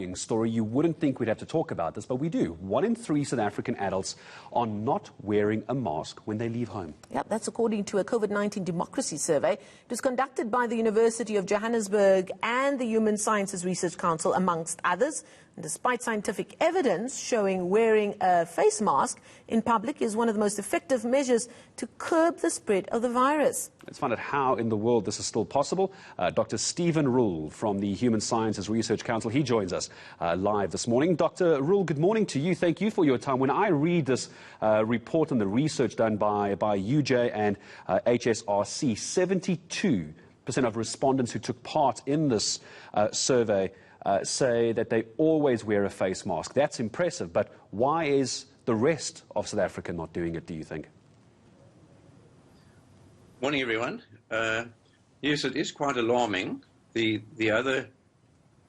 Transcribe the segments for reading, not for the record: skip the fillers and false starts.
worrying story. You wouldn't think we'd have to talk about this, but we do. 1 in 3 South African adults are not wearing a mask when they leave home. Yep, that's according to a COVID-19 democracy survey. It was conducted by the University of Johannesburg and the Human Sciences Research Council, amongst others. And despite scientific evidence showing wearing a face mask in public is one of the most effective measures to curb the spread of the virus. Let's find out how in the world this is still possible. Dr. Stephen Rule from the Human Sciences Research Council, he joins us live this morning. Dr. Rule, good morning to you. Thank you for your time. When I read this report on the research done by UJ and HSRC, 72% of respondents who took part in this survey say that they always wear a face mask. That's impressive, but why is the rest of South Africa not doing it, do you think? Morning, everyone. Yes, it is quite alarming. The other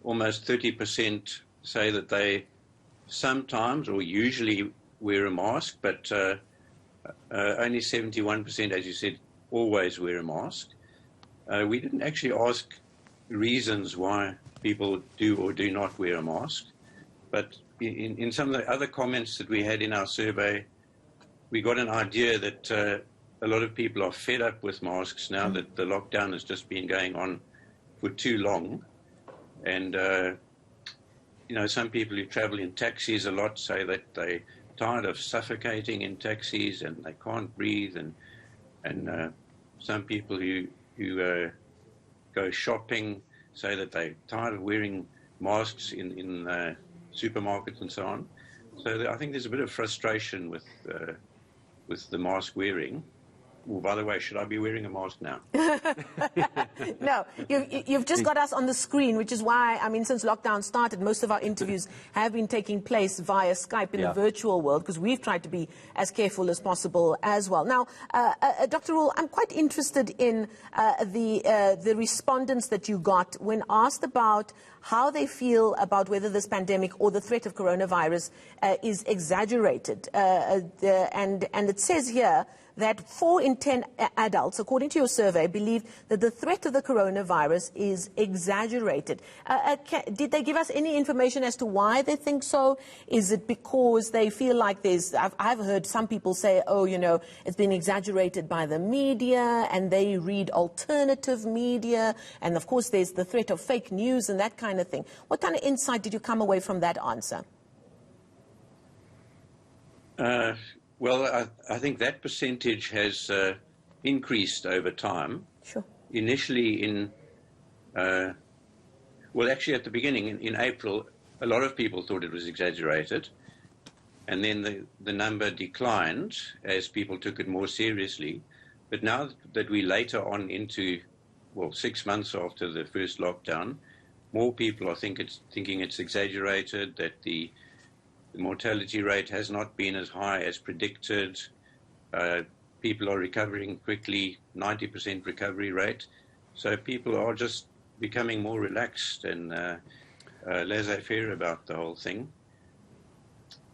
almost 30% say that they sometimes or usually wear a mask, but only 71%, as you said, always wear a mask. We didn't actually ask reasons why people do or do not wear a mask, but in some of the other comments that we had in our survey, we got an idea that a lot of people are fed up with masks now that the lockdown has just been going on for too long. And, you know, some people who travel in taxis a lot say that they're tired of suffocating in taxis and they can't breathe. And some people who go shopping say that they're tired of wearing masks in supermarkets and so on. So I think there's a bit of frustration with the mask wearing. Well, by the way, should I be wearing a mask now? No, you've just got us on the screen, which is why, I mean, since lockdown started, most of our interviews have been taking place via Skype in the virtual world, because we've tried to be as careful as possible as well. Now, Dr. Rule, I'm quite interested in the respondents that you got when asked about how they feel about whether this pandemic or the threat of coronavirus is exaggerated. And it says here that 4 in 10 adults, according to your survey, believe that the threat of the coronavirus is exaggerated. Did they give us any information as to why they think so? Is it because they feel like there's... I've heard some people say, oh, you know, it's been exaggerated by the media, and they read alternative media, and of course there's the threat of fake news and that kind of thing. What kind of insight did you come away from that answer? Well, I think that percentage has increased over time. Sure. Initially well, actually at the beginning, in April, a lot of people thought it was exaggerated. And then the number declined as people took it more seriously. But now that we're later on into, well, 6 months after the first lockdown, more people are thinking it's exaggerated, that the mortality rate has not been as high as predicted. People are recovering quickly, 90% recovery rate. So people are just becoming more relaxed and laissez-faire about the whole thing.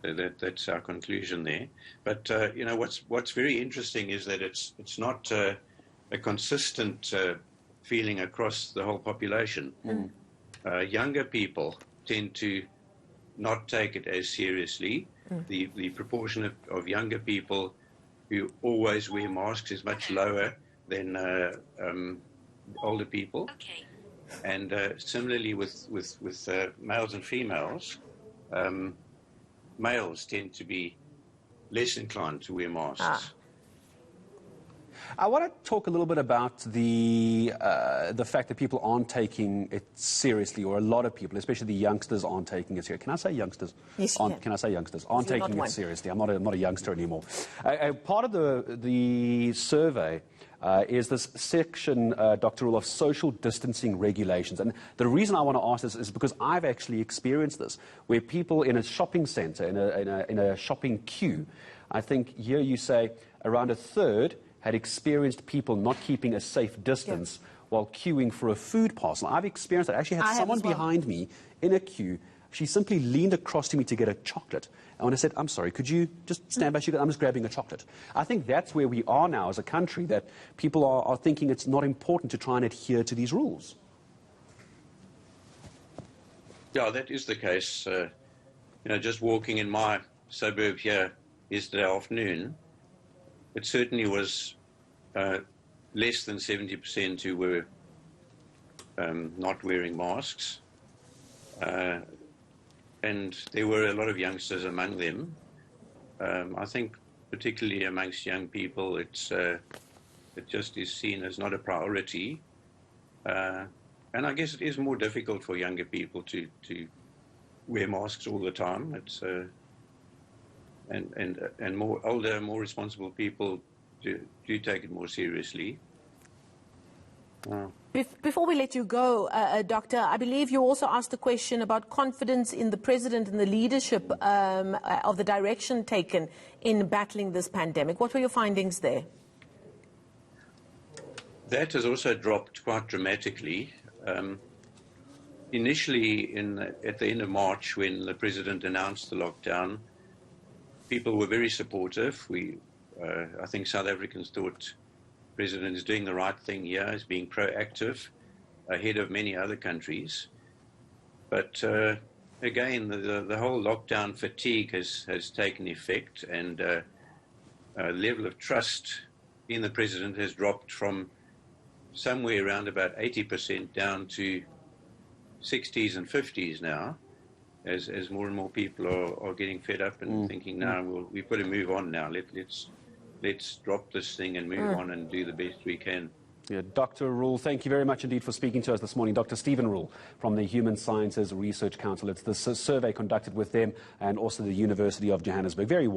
That's our conclusion there. But you know, what's very interesting is that it's not a consistent feeling across the whole population. Younger people tend to not take it as seriously. The proportion of younger people who always wear masks is much lower than older people. Okay. And similarly with males and females, males tend to be less inclined to wear masks. I want to talk a little bit about the fact that people aren't taking it seriously, or a lot of people, especially the youngsters, aren't taking it seriously. Can I say youngsters? Yes, you can. Can I say youngsters? Aren't taking it seriously. I'm not a youngster anymore. Part of the survey is this section, Dr. Rule, of social distancing regulations. And the reason I want to ask this is because I've actually experienced this, where people in a shopping centre, in a shopping queue, I think here you say around a third had experienced people not keeping a safe distance while queuing for a food parcel. I've experienced that. I actually had someone behind me in a queue. She simply leaned across to me to get a chocolate. And when I said, I'm sorry, could you just stand back? She goes, I'm just grabbing a chocolate. I think that's where we are now as a country, that people are thinking it's not important to try and adhere to these rules. Yeah, that is the case. Just walking in my suburb here yesterday afternoon, it certainly was less than 70% who were not wearing masks. And there were a lot of youngsters among them. I think particularly amongst young people, it just is seen as not a priority. And I guess it is more difficult for younger people to wear masks all the time. It's and more older, more responsible people do take it more seriously. Before we let you go, Doctor, I believe you also asked a question about confidence in the President and the leadership of the direction taken in battling this pandemic. What were your findings there? That has also dropped quite dramatically. Initially, at the end of March, when the President announced the lockdown, people were very supportive. I think South Africans thought the President is doing the right thing here, is being proactive ahead of many other countries. But again, the whole lockdown fatigue has taken effect, and the level of trust in the President has dropped from somewhere around about 80% down to 60s and 50s now, as more and more people are getting fed up and thinking, no, we've got to move on now. Let's drop this thing and move on and do the best we can. Yeah, Dr. Rule, thank you very much indeed for speaking to us this morning. Dr. Stephen Rule from the Human Sciences Research Council. It's the survey conducted with them and also the University of Johannesburg. Very